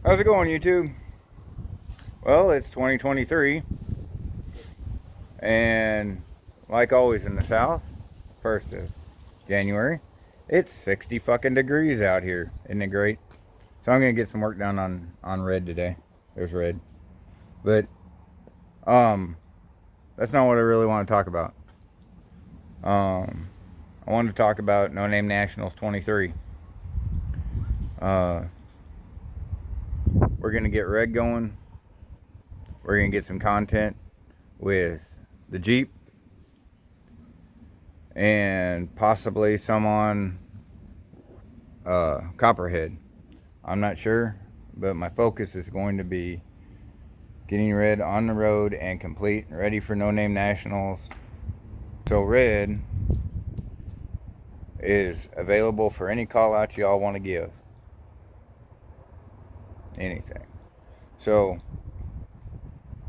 How's it going, YouTube? Well, it's 2023, and like always in the South, 1st of January, it's 60 fucking degrees out here. Isn't it great? So I'm gonna get some work done on Red today. There's Red, but that's not what I really want to talk about. I wanted to talk about No Name Nationals 23. We're gonna get Red going. We're gonna get some content with the Jeep and possibly some on Copperhead. I'm not sure, but my focus is going to be getting Red on the road and complete and ready for No Name Nationals. So Red is available for any call out y'all want to give. Anything. So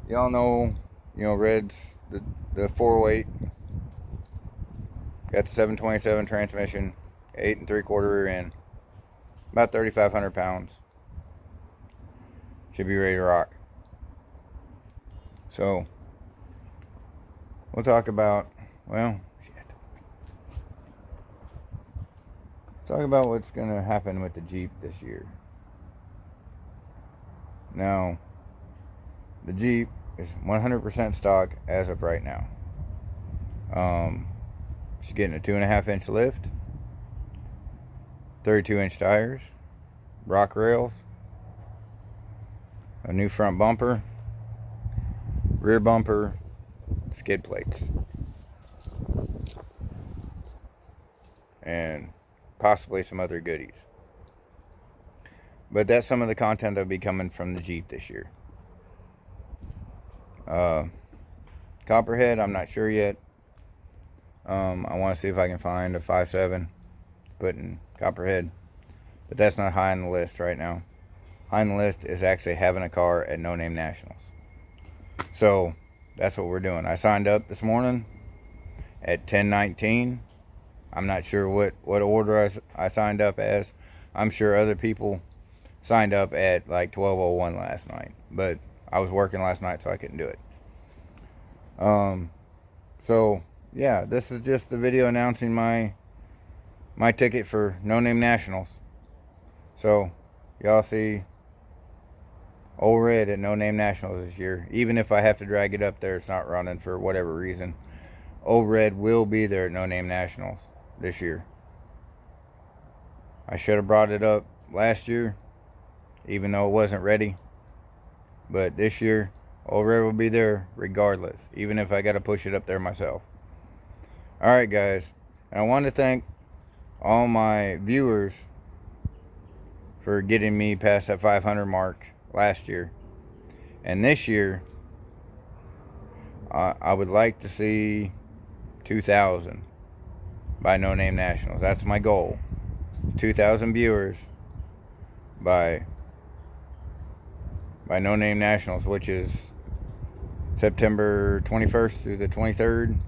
y'all know, Red's the 408. Got the 727 transmission, 8 3/4 rear end, about 3,500 pounds. Should be ready to rock. So we'll talk about, talk about what's gonna happen with the Jeep this year. Now, the Jeep is 100% stock as of right now. She's getting a 2.5-inch lift, 32-inch tires, rock rails, a new front bumper, rear bumper, skid plates, and possibly some other goodies. But that's some of the content that'll be coming from the Jeep this year. Copperhead, I'm not sure yet. I want to see if I can find a 5.7 put in Copperhead, but that's not high on the list right now. High on the list is actually having a car at No Name Nationals. So that's what we're doing. I signed up this morning at 10:19. I'm not sure what order I signed up as. I'm sure other people signed up at like 12:01 last night, but I was working last night, so I couldn't do it. So yeah, this is just the video announcing my ticket for No Name Nationals. So y'all see Ole Red at No Name Nationals this year. Even if I have to drag it up there, it's not running for whatever reason. Ole Red will be there at No Name Nationals this year. I should have brought it up last year, even though it wasn't ready. But this year, Ole Red will be there regardless, even if I got to push it up there myself. Alright guys, and I want to thank all my viewers for getting me past that 500 mark last year. And this year, I would like to see 2,000 by No Name Nationals. That's my goal. 2,000 viewers by No Name Nationals, which is September 21st through the 23rd,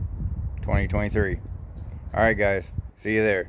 2023. Alright guys, see you there.